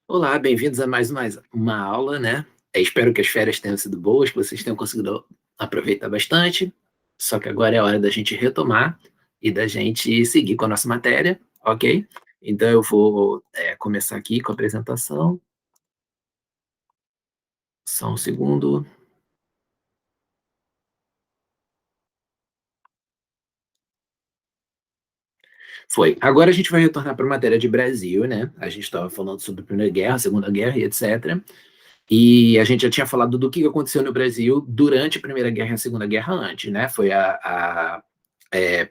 Olá, bem-vindos a mais uma aula, né? Espero que as férias tenham sido boas, que vocês tenham conseguido aproveitar bastante. Só que agora é hora da gente retomar e da gente seguir com a nossa matéria, ok? Então eu vou começar aqui com a apresentação. Só um segundo. Foi. Agora a gente vai retornar para a matéria de Brasil, né? A gente estava falando sobre a Primeira Guerra, a Segunda Guerra e etc. E a gente já tinha falado do que aconteceu no Brasil durante a Primeira Guerra e a Segunda Guerra antes, né? Foi a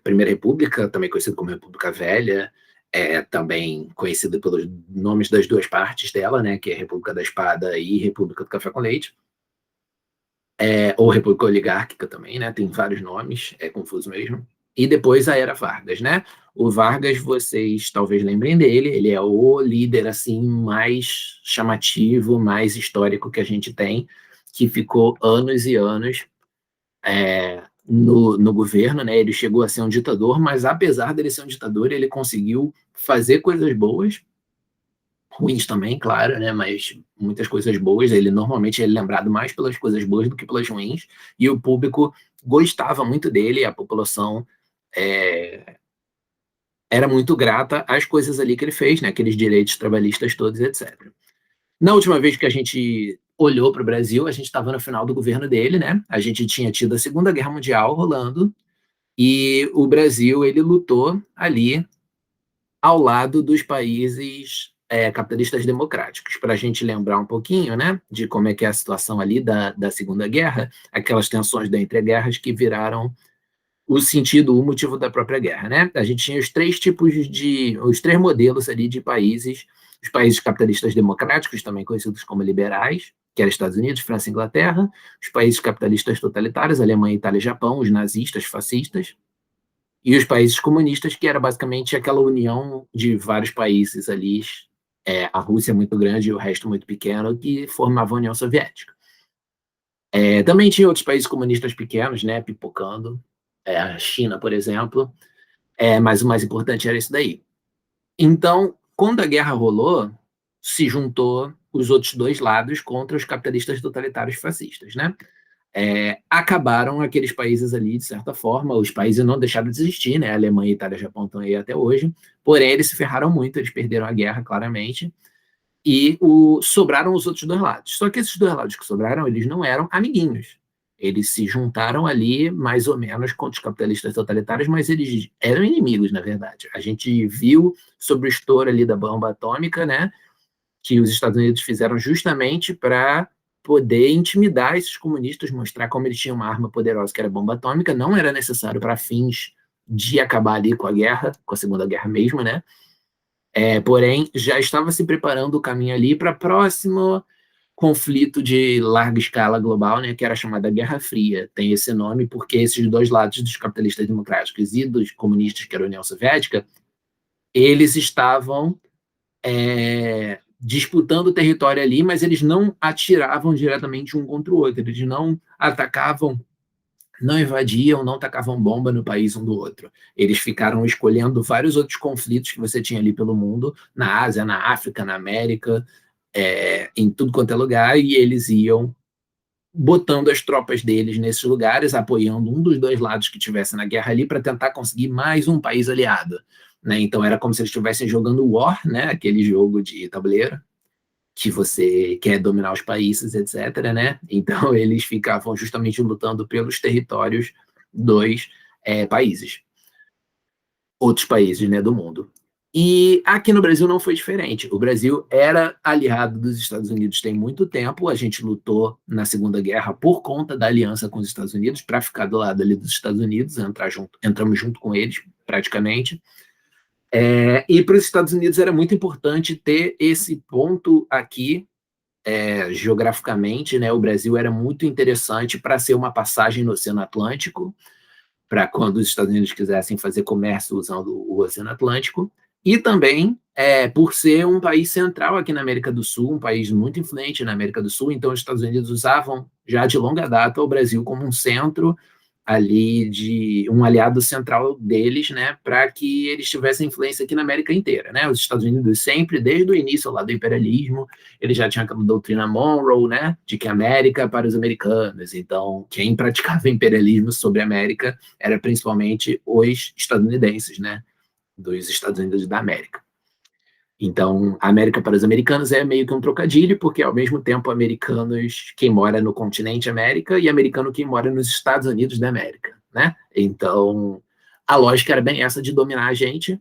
Primeira República, também conhecida como República Velha, também conhecida pelos nomes das duas partes dela, né? Que é República da Espada e República do Café com Leite, ou República Oligárquica também, né? Tem vários nomes, é confuso mesmo. E depois a Era Vargas, né? O Vargas, vocês talvez lembrem dele, ele é o líder assim mais chamativo, mais histórico que a gente tem, que ficou anos e anos no governo, né? Ele chegou a ser um ditador, mas apesar dele ser um ditador, ele conseguiu fazer coisas boas, ruins também, claro, né? Mas muitas coisas boas. Ele normalmente é lembrado mais pelas coisas boas do que pelas ruins, e o público gostava muito dele, a população é, era muito grata às coisas ali que ele fez, né? Aqueles direitos trabalhistas todos, etc. Na última vez que a gente olhou para o Brasil, a gente estava no final do governo dele, né? A gente tinha tido a Segunda Guerra Mundial rolando, e o Brasil ele lutou ali ao lado dos países capitalistas democráticos. Para a gente lembrar um pouquinho, né, de como é que é a situação ali da Segunda Guerra, aquelas tensões da entreguerras que viraram o sentido, o motivo da própria guerra, né? A gente tinha os três modelos ali de países, os países capitalistas democráticos, também conhecidos como liberais, que eram Estados Unidos, França e Inglaterra, os países capitalistas totalitários, Alemanha, Itália e Japão, os nazistas, fascistas, e os países comunistas, que era basicamente aquela união de vários países ali, a Rússia é muito grande e o resto muito pequeno, que formava a União Soviética. Também tinha outros países comunistas pequenos, né, pipocando, a China, por exemplo, mas o mais importante era isso daí. Então, quando a guerra rolou, se juntou os outros dois lados contra os capitalistas totalitários fascistas, né? Acabaram aqueles países ali, de certa forma, os países não deixaram de existir, né? A Alemanha, Itália e Japão estão aí até hoje, porém eles se ferraram muito, eles perderam a guerra, claramente, e sobraram os outros dois lados. Só que esses dois lados que sobraram, eles não eram amiguinhos. Eles se juntaram ali, mais ou menos, contra os capitalistas totalitários, mas eles eram inimigos, na verdade. A gente viu sobre o estouro ali da bomba atômica, né? Que os Estados Unidos fizeram justamente para poder intimidar esses comunistas, mostrar como eles tinham uma arma poderosa que era a bomba atômica. Não era necessário para fins de acabar ali com a guerra, com a Segunda Guerra mesmo, né? Porém, já estava se preparando o caminho ali para próximo conflito de larga escala global, né, que era chamada Guerra Fria. Tem esse nome porque esses dois lados, dos capitalistas democráticos e dos comunistas, que era a União Soviética, eles estavam disputando o território ali, mas eles não atiravam diretamente um contra o outro, eles não atacavam, não invadiam, não tacavam bomba no país um do outro. Eles ficaram escolhendo vários outros conflitos que você tinha ali pelo mundo, na Ásia, na África, na América, em tudo quanto é lugar, e eles iam botando as tropas deles nesses lugares, apoiando um dos dois lados que tivesse na guerra ali para tentar conseguir mais um país aliado. Né? Então era como se eles estivessem jogando War, né? Aquele jogo de tabuleiro, que você quer dominar os países, etc., né? Então eles ficavam justamente lutando pelos territórios dos países, outros países, né, do mundo. E aqui no Brasil não foi diferente. O Brasil era aliado dos Estados Unidos tem muito tempo. A gente lutou na Segunda Guerra por conta da aliança com os Estados Unidos, para ficar do lado ali dos Estados Unidos, entramos junto com eles, praticamente. E para os Estados Unidos era muito importante ter esse ponto aqui, geograficamente, né? O Brasil era muito interessante para ser uma passagem no Oceano Atlântico, para quando os Estados Unidos quisessem fazer comércio usando o Oceano Atlântico, e também por ser um país central aqui na América do Sul, um país muito influente na América do Sul, então os Estados Unidos usavam já de longa data o Brasil como um centro ali de um aliado central deles, né, para que eles tivessem influência aqui na América inteira, né? Os Estados Unidos sempre, desde o início lá do imperialismo, ele já tinha aquela doutrina Monroe, né, de que a América é para os americanos. Então, quem praticava imperialismo sobre a América era principalmente os estadunidenses, né, dos Estados Unidos da América. Então, a América para os americanos é meio que um trocadilho, porque ao mesmo tempo americanos quem mora no continente América e americano quem mora nos Estados Unidos da América, né? Então, a lógica era bem essa de dominar a gente.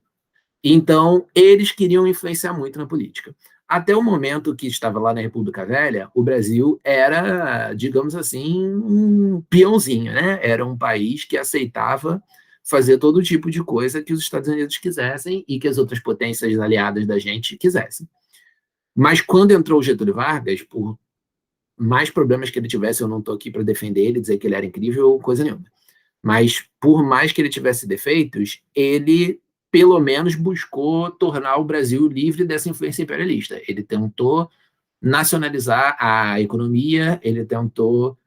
Então, eles queriam influenciar muito na política. Até o momento que estava lá na República Velha, o Brasil era, digamos assim, um peãozinho, né? Era um país que aceitava fazer todo tipo de coisa que os Estados Unidos quisessem e que as outras potências aliadas da gente quisessem. Mas quando entrou o Getúlio Vargas, por mais problemas que ele tivesse, eu não estou aqui para defender ele, dizer que ele era incrível, coisa nenhuma. Mas por mais que ele tivesse defeitos, ele pelo menos buscou tornar o Brasil livre dessa influência imperialista. Ele tentou nacionalizar a economia, ele tentou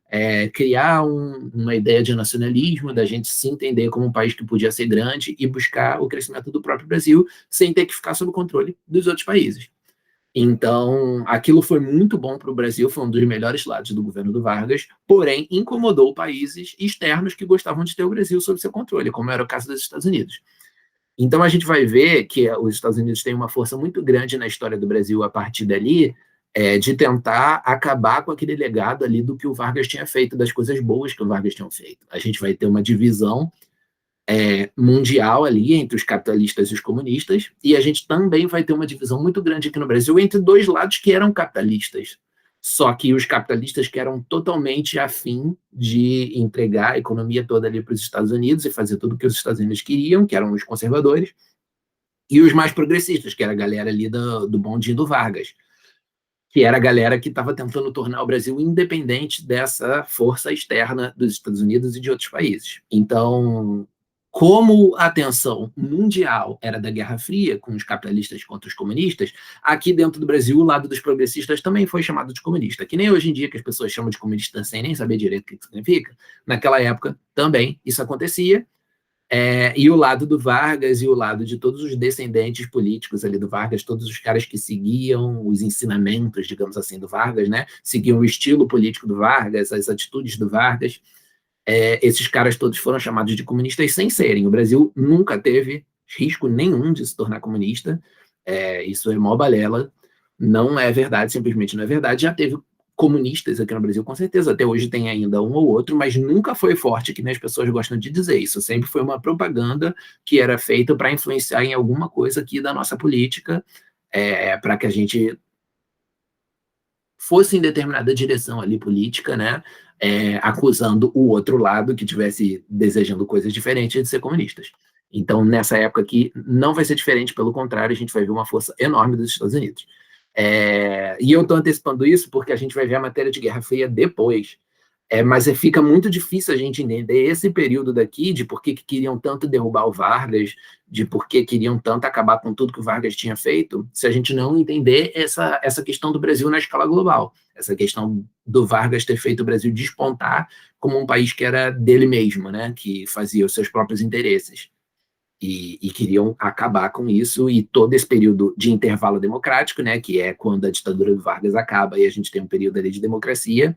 criar uma ideia de nacionalismo, da gente se entender como um país que podia ser grande e buscar o crescimento do próprio Brasil sem ter que ficar sob o controle dos outros países. Então, aquilo foi muito bom para o Brasil, foi um dos melhores lados do governo do Vargas, porém incomodou países externos que gostavam de ter o Brasil sob seu controle, como era o caso dos Estados Unidos. Então, a gente vai ver que os Estados Unidos têm uma força muito grande na história do Brasil a partir dali, de tentar acabar com aquele legado ali do que o Vargas tinha feito, das coisas boas que o Vargas tinha feito. A gente vai ter uma divisão mundial ali entre os capitalistas e os comunistas, e a gente também vai ter uma divisão muito grande aqui no Brasil entre dois lados que eram capitalistas. Só que os capitalistas que eram totalmente afim de entregar a economia toda ali para os Estados Unidos e fazer tudo o que os Estados Unidos queriam, que eram os conservadores, e os mais progressistas, que era a galera ali do bondinho do Vargas, que era a galera que estava tentando tornar o Brasil independente dessa força externa dos Estados Unidos e de outros países. Então, como a tensão mundial era da Guerra Fria, com os capitalistas contra os comunistas, aqui dentro do Brasil, o lado dos progressistas também foi chamado de comunista. Que nem hoje em dia que as pessoas chamam de comunista sem nem saber direito o que significa. Naquela época também isso acontecia. E o lado do Vargas e o lado de todos os descendentes políticos ali do Vargas, todos os caras que seguiam os ensinamentos, digamos assim, do Vargas, né? Seguiam o estilo político do Vargas, as atitudes do Vargas. Esses caras todos foram chamados de comunistas sem serem. O Brasil nunca teve risco nenhum de se tornar comunista. Isso é mó balela. Não é verdade, simplesmente não é verdade. Já teve comunistas aqui no Brasil, com certeza. Até hoje tem ainda um ou outro, mas nunca foi forte, que nem as pessoas gostam de dizer. Isso sempre foi uma propaganda que era feita para influenciar em alguma coisa aqui da nossa política, para que a gente fosse em determinada direção ali política, né? Acusando o outro lado que estivesse desejando coisas diferentes de ser comunistas. Então, nessa época aqui, não vai ser diferente, pelo contrário, a gente vai ver uma força enorme dos Estados Unidos. E eu estou antecipando isso porque a gente vai ver a matéria de Guerra Fria depois. Mas fica muito difícil a gente entender esse período daqui, de por que queriam tanto derrubar o Vargas, de por que queriam tanto acabar com tudo que o Vargas tinha feito, se a gente não entender essa questão do Brasil na escala global, essa questão do Vargas ter feito o Brasil despontar como um país que era dele mesmo, né, que fazia os seus próprios interesses. E queriam acabar com isso, e todo esse período de intervalo democrático, né, que é quando a ditadura do Vargas acaba e a gente tem um período ali de democracia,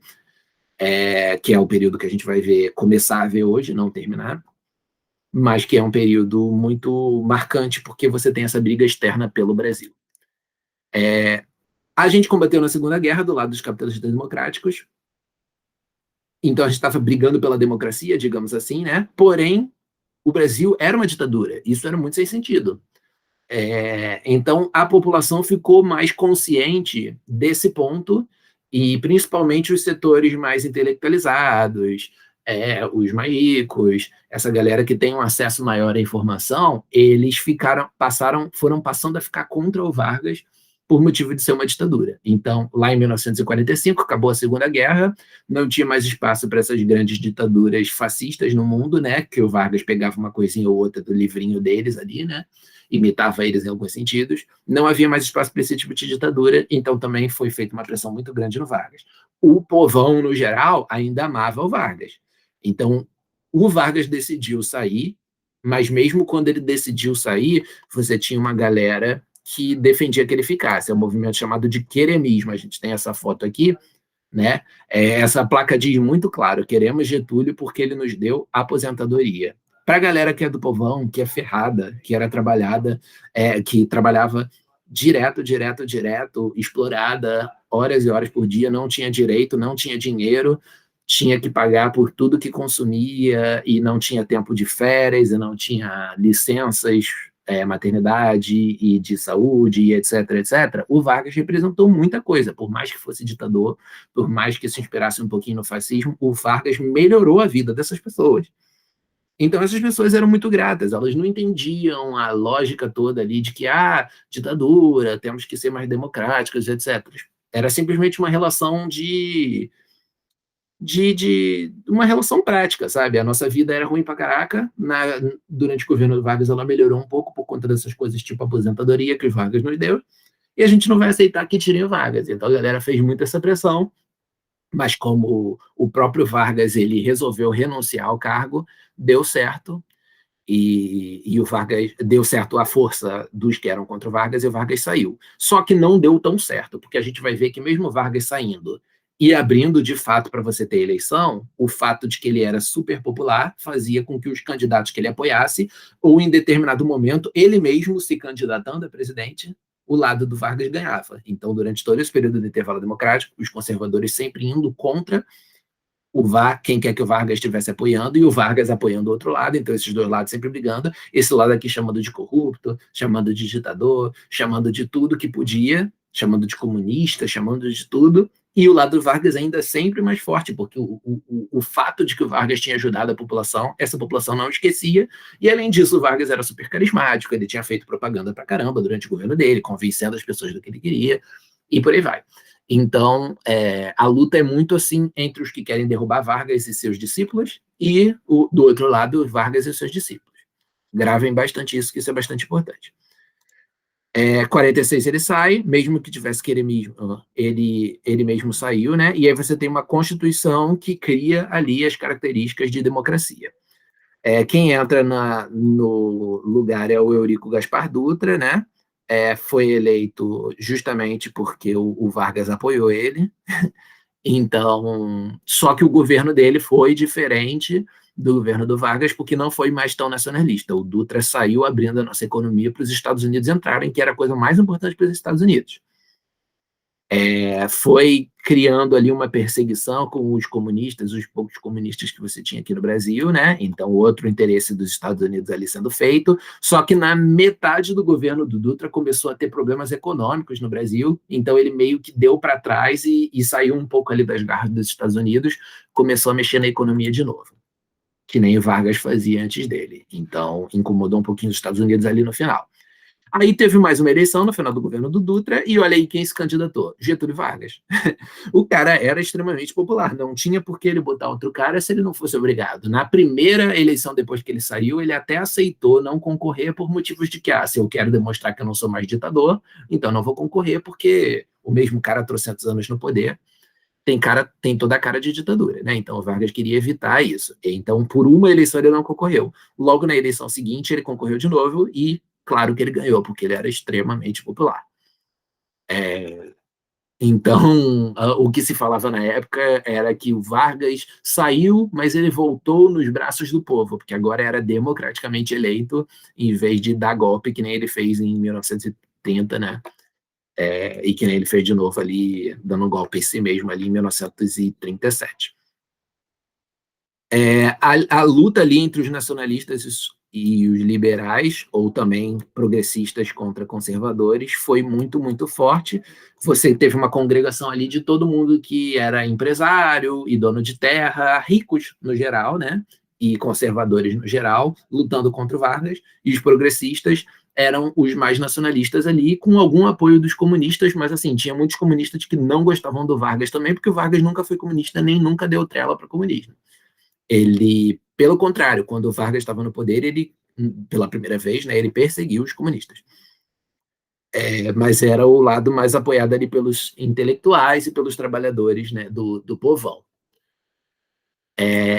que é o período que a gente vai ver, começar a ver hoje, não terminar, mas que é um período muito marcante, porque você tem essa briga externa pelo Brasil. A gente combateu na Segunda Guerra do lado dos capitalistas democráticos, então a gente estava brigando pela democracia, digamos assim, né? Porém, o Brasil era uma ditadura, isso era muito sem sentido. Então, a população ficou mais consciente desse ponto, e principalmente os setores mais intelectualizados, os mais ricos, essa galera que tem um acesso maior à informação, eles foram passando a ficar contra o Vargas por motivo de ser uma ditadura. Então, lá em 1945, acabou a Segunda Guerra, não tinha mais espaço para essas grandes ditaduras fascistas no mundo, né, que o Vargas pegava uma coisinha ou outra do livrinho deles ali, né, imitava eles em alguns sentidos, não havia mais espaço para esse tipo de ditadura, então também foi feita uma pressão muito grande no Vargas. O povão, no geral, ainda amava o Vargas. Então, O Vargas decidiu sair, mas mesmo quando ele decidiu sair, você tinha uma galera que defendia que ele ficasse. É um movimento chamado de queremismo. A gente tem essa foto aqui, né? Essa placa diz muito claro: queremos Getúlio porque ele nos deu aposentadoria. Para a galera que é do povão, que é ferrada, que era trabalhada, que trabalhava direto, explorada, horas e horas por dia, não tinha direito, não tinha dinheiro, tinha que pagar por tudo que consumia e não tinha tempo de férias e não tinha licenças, maternidade e de saúde, etc. O Vargas representou muita coisa, por mais que fosse ditador, por mais que se inspirasse um pouquinho no fascismo, o Vargas melhorou a vida dessas pessoas. Então, essas pessoas eram muito gratas, elas não entendiam a lógica toda ali de que, ditadura, temos que ser mais democráticos, etc. Era simplesmente uma relação de uma relação prática, sabe? A nossa vida era ruim pra caraca. Durante o governo do Vargas, ela melhorou um pouco por conta dessas coisas, tipo a aposentadoria que o Vargas nos deu, e a gente não vai aceitar que tirem o Vargas. Então, a galera fez muito essa pressão, mas como o próprio Vargas ele resolveu renunciar ao cargo, deu certo, e o Vargas deu certo a força dos que eram contra o Vargas, e o Vargas saiu. Só que não deu tão certo, porque a gente vai ver que mesmo o Vargas saindo e abrindo de fato para você ter eleição, o fato de que ele era super popular fazia com que os candidatos que ele apoiasse, ou em determinado momento, ele mesmo se candidatando a presidente, o lado do Vargas ganhava. Então, durante todo esse período de intervalo democrático, os conservadores sempre indo contra quem quer que o Vargas estivesse apoiando, e o Vargas apoiando o outro lado, então esses dois lados sempre brigando, esse lado aqui chamando de corrupto, chamando de ditador, chamando de tudo que podia, chamando de comunista, chamando de tudo, e o lado do Vargas ainda sempre mais forte, porque o fato de que o Vargas tinha ajudado a população, essa população não esquecia, e além disso o Vargas era super carismático, ele tinha feito propaganda pra caramba durante o governo dele, convencendo as pessoas do que ele queria, e por aí vai. Então, a luta é muito assim entre os que querem derrubar Vargas e seus discípulos e, do outro lado, Vargas e seus discípulos. Gravem bastante isso, que isso é bastante importante. 46 ele sai, mesmo que tivesse queremismo, ele mesmo saiu, né? E aí você tem uma Constituição que cria ali as características de democracia. Quem entra no lugar é o Eurico Gaspar Dutra, né? Foi eleito justamente porque o Vargas apoiou ele. Então, só que o governo dele foi diferente do governo do Vargas, porque não foi mais tão nacionalista. O Dutra saiu abrindo a nossa economia para os Estados Unidos entrarem, que era a coisa mais importante para os Estados Unidos. Foi criando ali uma perseguição com os comunistas, os poucos comunistas que você tinha aqui no Brasil, né? Então, outro interesse dos Estados Unidos ali sendo feito, só que na metade do governo do Dutra começou a ter problemas econômicos no Brasil, então ele meio que deu para trás e saiu um pouco ali das garras dos Estados Unidos, começou a mexer na economia de novo, que nem o Vargas fazia antes dele. Então, incomodou um pouquinho os Estados Unidos ali no final. Aí teve mais uma eleição no final do governo do Dutra, e olha aí quem se candidatou: Getúlio Vargas. O cara era extremamente popular, não tinha por que ele botar outro cara se ele não fosse obrigado. Na primeira eleição, depois que ele saiu, ele até aceitou não concorrer por motivos de que, se eu quero demonstrar que eu não sou mais ditador, então não vou concorrer, porque o mesmo cara há 300 anos no poder tem toda a cara de ditadura, né? Então o Vargas queria evitar isso. Então, por uma eleição ele não concorreu. Logo na eleição seguinte, ele concorreu de novo e claro que ele ganhou, porque ele era extremamente popular. Então, o que se falava na época era que o Vargas saiu, mas ele voltou nos braços do povo, porque agora era democraticamente eleito, em vez de dar golpe, que nem ele fez em 1930, né? E que nem ele fez de novo ali, dando um golpe em si mesmo ali em 1937. A luta ali entre os nacionalistas e os liberais, ou também progressistas contra conservadores, foi muito, muito forte. Você teve uma congregação ali de todo mundo que era empresário e dono de terra, ricos no geral, né? E conservadores no geral, lutando contra o Vargas, e os progressistas eram os mais nacionalistas ali, com algum apoio dos comunistas, mas assim, tinha muitos comunistas que não gostavam do Vargas também, porque o Vargas nunca foi comunista, nem nunca deu trela para o comunismo. Ele, pelo contrário, quando o Vargas estava no poder, ele, pela primeira vez, né, ele perseguiu os comunistas. Mas era o lado mais apoiado ali pelos intelectuais e pelos trabalhadores, né, do povão.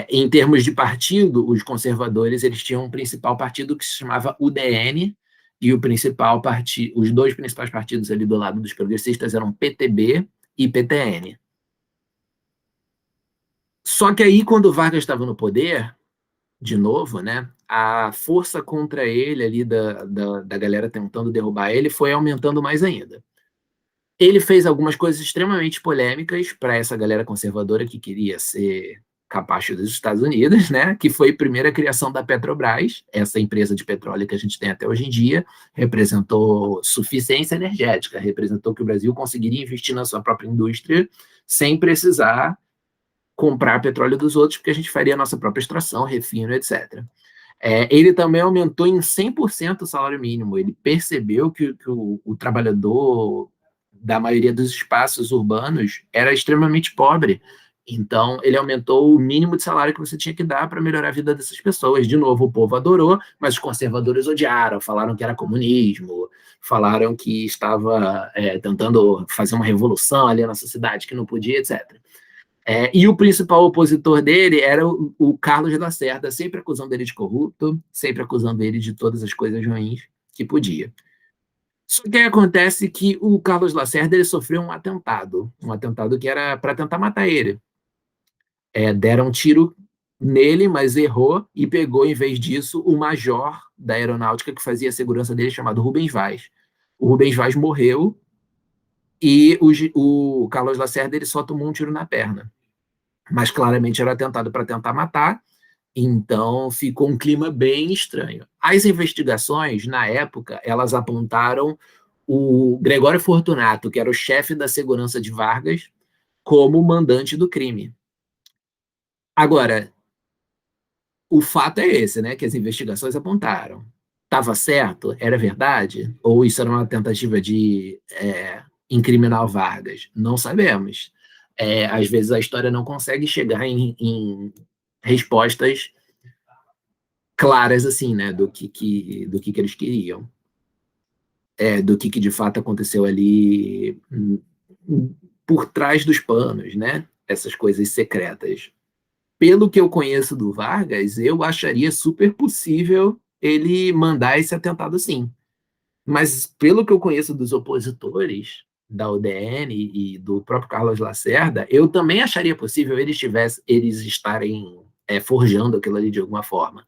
Em termos de partido, os conservadores eles tinham um principal partido que se chamava UDN, e os dois principais partidos ali do lado dos progressistas eram PTB e PTN. Só que aí, quando o Vargas estava no poder, de novo, né, a força contra ele ali da galera tentando derrubar ele foi aumentando mais ainda. Ele fez algumas coisas extremamente polêmicas para essa galera conservadora que queria ser capacho dos Estados Unidos, né? Que foi a primeira criação da Petrobras, essa empresa de petróleo que a gente tem até hoje em dia, representou suficiência energética, representou que o Brasil conseguiria investir na sua própria indústria sem precisar comprar petróleo dos outros, porque a gente faria a nossa própria extração, refino, etc. Ele também aumentou em 100% o salário mínimo. Ele percebeu que o trabalhador da maioria dos espaços urbanos era extremamente pobre. Então, ele aumentou o mínimo de salário que você tinha que dar para melhorar a vida dessas pessoas. De novo, o povo adorou, mas os conservadores odiaram, falaram que era comunismo, falaram que estava tentando fazer uma revolução ali na sociedade, que não podia, etc. E o principal opositor dele era o Carlos Lacerda, sempre acusando ele de corrupto, sempre acusando ele de todas as coisas ruins que podia. Só que acontece que o Carlos Lacerda ele sofreu um atentado que era para tentar matar ele. Deram um tiro nele, mas errou e pegou, em vez disso, o major da aeronáutica que fazia a segurança dele, chamado Rubens Vaz. O Rubens Vaz morreu e o Carlos Lacerda ele só tomou um tiro na perna. Mas claramente era atentado para tentar matar, então ficou um clima bem estranho. As investigações, na época, elas apontaram o Gregório Fortunato, que era o chefe da segurança de Vargas, como mandante do crime. Agora, o fato é esse, né, que as investigações apontaram. Estava certo? Era verdade? Ou isso era uma tentativa de incriminar o Vargas? Não sabemos. Às vezes a história não consegue chegar em respostas claras assim, né, do que eles queriam, do que de fato aconteceu ali por trás dos panos, né, essas coisas secretas. Pelo que eu conheço do Vargas, eu acharia super possível ele mandar esse atentado sim. Mas pelo que eu conheço dos opositores da UDN e do próprio Carlos Lacerda, eu também acharia possível eles estarem forjando aquilo ali de alguma forma.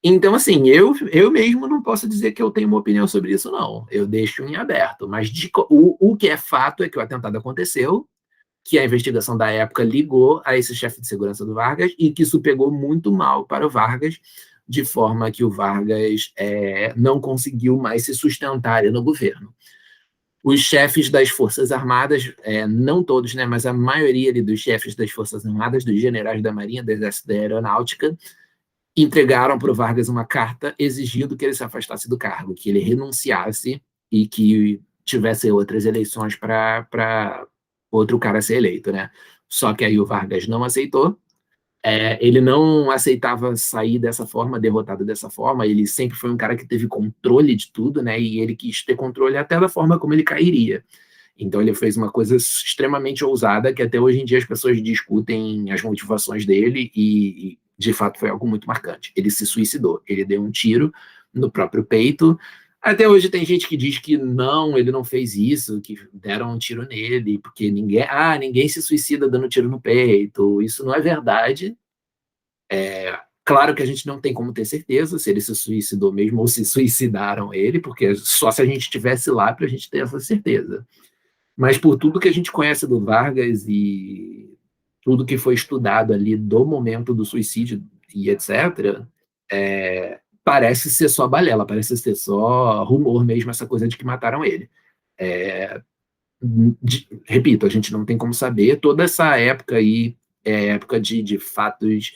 Então, assim, eu mesmo não posso dizer que eu tenho uma opinião sobre isso, não. Eu deixo em aberto. Mas o que é fato é que o atentado aconteceu, que a investigação da época ligou a esse chefe de segurança do Vargas e que isso pegou muito mal para o Vargas, de forma que o Vargas não conseguiu mais se sustentar no governo. Os chefes das Forças Armadas, não todos, né, mas a maioria dos chefes das Forças Armadas, dos generais da Marinha, do Exército, da Aeronáutica, entregaram para o Vargas uma carta exigindo que ele se afastasse do cargo, que ele renunciasse e que tivesse outras eleições para outro cara ser eleito, né? Só que aí o Vargas não aceitou. Ele não aceitava sair dessa forma, derrotado dessa forma. Ele sempre foi um cara que teve controle de tudo, né? E ele quis ter controle até da forma como ele cairia. Então ele fez uma coisa extremamente ousada que até hoje em dia as pessoas discutem as motivações dele e de fato foi algo muito marcante. Ele se suicidou, ele deu um tiro no próprio peito. Até hoje tem gente que diz que não, ele não fez isso, que deram um tiro nele, porque ninguém se suicida dando tiro no peito. Isso não é verdade. Claro que a gente não tem como ter certeza se ele se suicidou mesmo ou se suicidaram ele, porque só se a gente estivesse lá para a gente ter essa certeza. Mas por tudo que a gente conhece do Vargas e tudo que foi estudado ali do momento do suicídio e etc., parece ser só balela, parece ser só rumor mesmo, essa coisa de que mataram ele. Repito, a gente não tem como saber. Toda essa época aí é época de fatos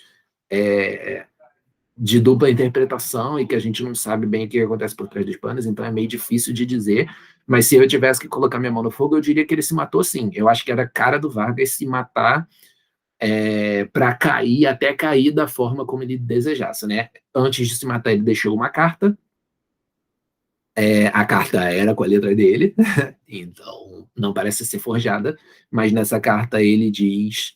de dupla interpretação e que a gente não sabe bem o que acontece por trás dos panos, então é meio difícil de dizer. Mas se eu tivesse que colocar minha mão no fogo, eu diria que ele se matou sim. Eu acho que era a cara do Vargas se matar para cair, até cair da forma como ele desejasse, né? Antes de se matar, ele deixou uma carta. A carta era com a letra dele, então não parece ser forjada, mas nessa carta ele diz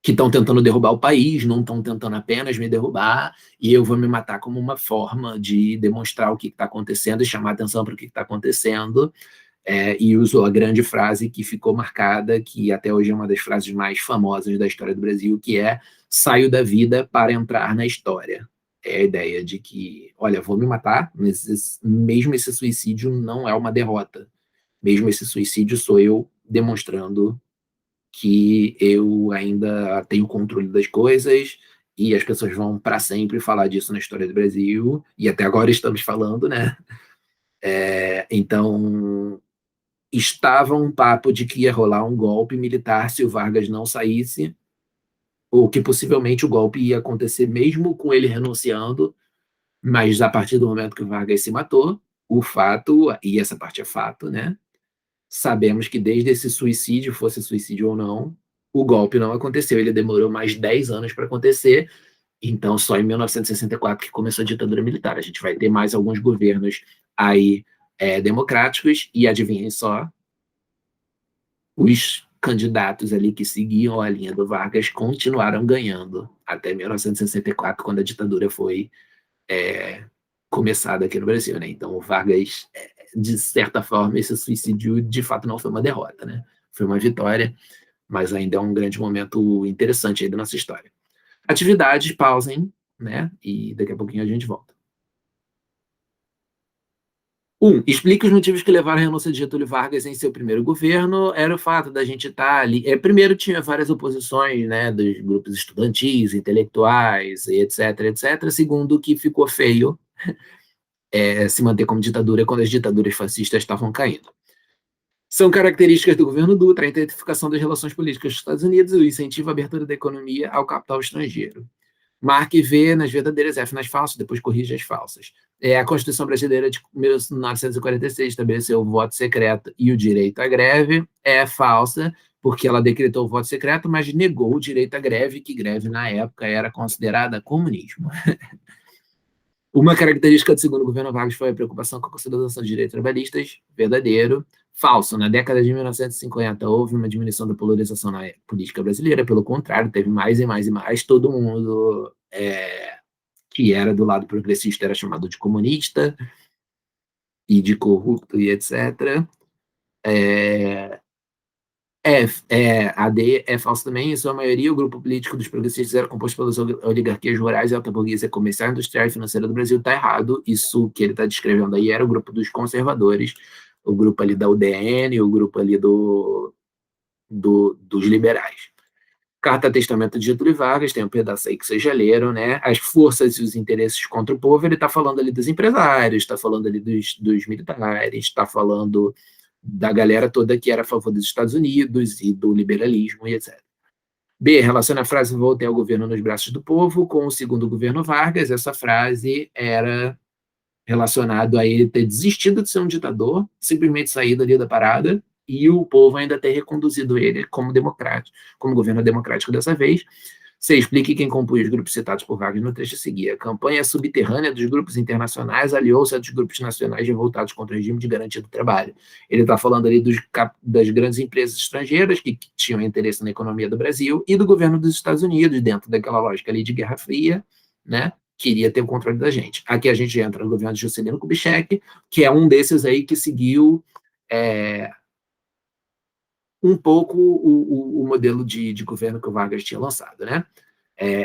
que estão tentando derrubar o país, não estão tentando apenas me derrubar, e eu vou me matar como uma forma de demonstrar o que está acontecendo e chamar atenção para o que está acontecendo. E usou a grande frase que ficou marcada, que até hoje é uma das frases mais famosas da história do Brasil, que é: saio da vida para entrar na história. É a ideia de que, olha, vou me matar, mas mesmo esse suicídio não é uma derrota. Mesmo esse suicídio sou eu demonstrando que eu ainda tenho controle das coisas, e as pessoas vão para sempre falar disso na história do Brasil, e até agora estamos falando, né? Então, estava um papo de que ia rolar um golpe militar se o Vargas não saísse, ou que possivelmente o golpe ia acontecer mesmo com ele renunciando, mas a partir do momento que o Vargas se matou, o fato, e essa parte é fato, né? Sabemos que desde esse suicídio, fosse suicídio ou não, o golpe não aconteceu. Ele demorou mais 10 anos para acontecer, então só em 1964 que começou a ditadura militar. A gente vai ter mais alguns governos aí democráticos, e adivinhem só, os candidatos ali que seguiam a linha do Vargas continuaram ganhando até 1964, quando a ditadura foi começada aqui no Brasil, né? Então o Vargas, de certa forma, esse suicídio de fato não foi uma derrota, né? Foi uma vitória, mas ainda é um grande momento interessante aí da nossa história. Atividades, pausem, né? E daqui a pouquinho a gente volta. Explique os motivos que levaram à renúncia de Getúlio Vargas em seu primeiro governo. Era o fato da gente estar ali. Primeiro, tinha várias oposições, né, dos grupos estudantis, intelectuais, etc, etc. Segundo, que ficou feio se manter como ditadura quando as ditaduras fascistas estavam caindo. São características do governo Dutra a intensificação das relações políticas dos Estados Unidos e o incentivo à abertura da economia ao capital estrangeiro. Marque V nas verdadeiras, F nas falsas, depois corrige as falsas. A Constituição Brasileira de 1946 estabeleceu o voto secreto e o direito à greve. É falsa, porque ela decretou o voto secreto, mas negou o direito à greve, que greve na época era considerada comunismo. Uma característica do segundo governo Vargas foi a preocupação com a consolidação de direitos trabalhistas. Verdadeiro. Falso. Na década de 1950 houve uma diminuição da polarização na política brasileira, pelo contrário, teve mais e mais e mais. Todo mundo que era do lado progressista era chamado de comunista e de corrupto e etc. A D é falso também. Em sua maioria, o grupo político dos progressistas era composto pelas oligarquias rurais e alta burguesia comercial, industrial e financeira do Brasil. Está errado. Isso que ele está descrevendo aí era o grupo dos conservadores, o grupo ali da UDN, o grupo ali dos liberais. Carta Testamento de Getúlio Vargas, tem um pedaço aí que vocês já leram, né? As forças e os interesses contra o povo. Ele está falando ali dos empresários, está falando ali dos militares, está falando da galera toda que era a favor dos Estados Unidos e do liberalismo e etc. B, relaciona a frase "voltei ao governo nos braços do povo" com o segundo governo Vargas. Essa frase era relacionada a ele ter desistido de ser um ditador, simplesmente saído ali da parada, e o povo ainda ter reconduzido ele como democrático, como governo democrático dessa vez. C, explique quem compunha os grupos citados por Vargas no trecho a seguir. A campanha subterrânea dos grupos internacionais aliou-se a dos grupos nacionais revoltados contra o regime de garantia do trabalho. Ele está falando ali das grandes empresas estrangeiras que tinham interesse na economia do Brasil e do governo dos Estados Unidos, dentro daquela lógica ali de Guerra Fria, né? Queria ter o controle da gente. Aqui a gente entra no governo de Juscelino Kubitschek, que é um desses aí que seguiu um pouco o modelo de governo que o Vargas tinha lançado, né?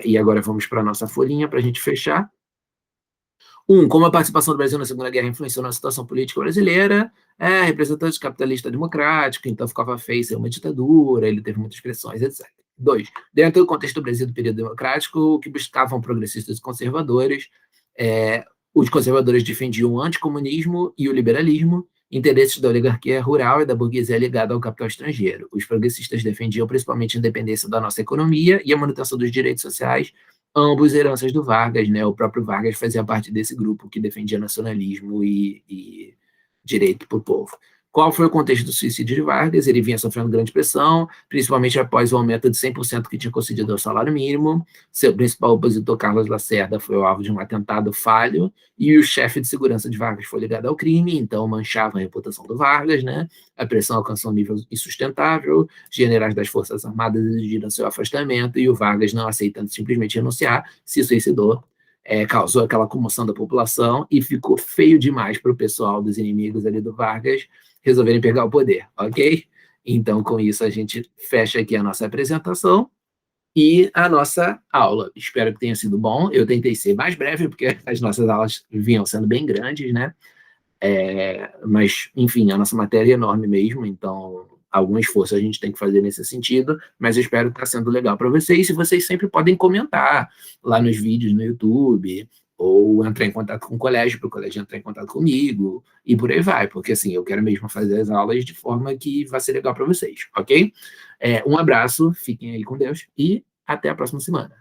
E agora vamos para a nossa folhinha para a gente fechar. Como a participação do Brasil na Segunda Guerra influenciou na situação política brasileira. Representante capitalista democrático, então ficava feio ser uma ditadura, ele teve muitas pressões, etc. 2. Dentro do contexto do Brasil do período democrático, o que buscavam progressistas e conservadores, os conservadores defendiam o anticomunismo e o liberalismo, interesses da oligarquia rural e da burguesia ligada ao capital estrangeiro. Os progressistas defendiam principalmente a independência da nossa economia e a manutenção dos direitos sociais, ambos heranças do Vargas, né? O próprio Vargas fazia parte desse grupo que defendia nacionalismo e direito para o povo. Qual foi o contexto do suicídio de Vargas? Ele vinha sofrendo grande pressão, principalmente após o aumento de 100% que tinha concedido ao salário mínimo. Seu principal opositor, Carlos Lacerda, foi o alvo de um atentado falho, e o chefe de segurança de Vargas foi ligado ao crime, então manchava a reputação do Vargas, né? A pressão alcançou um nível insustentável, generais das Forças Armadas exigiram seu afastamento, e o Vargas, não aceitando simplesmente renunciar, se suicidou. Causou aquela comoção da população e ficou feio demais para o pessoal dos inimigos ali do Vargas resolverem pegar o poder, ok? Então, com isso, a gente fecha aqui a nossa apresentação e a nossa aula. Espero que tenha sido bom. Eu tentei ser mais breve, porque as nossas aulas vinham sendo bem grandes, né? Mas, enfim, a nossa matéria é enorme mesmo, então algum esforço a gente tem que fazer nesse sentido, mas eu espero que está sendo legal para vocês, e vocês sempre podem comentar lá nos vídeos no YouTube, ou entrar em contato com o colégio, para o colégio entrar em contato comigo, e por aí vai, porque assim, eu quero mesmo fazer as aulas de forma que vai ser legal para vocês, ok? Um abraço, fiquem aí com Deus, e até a próxima semana.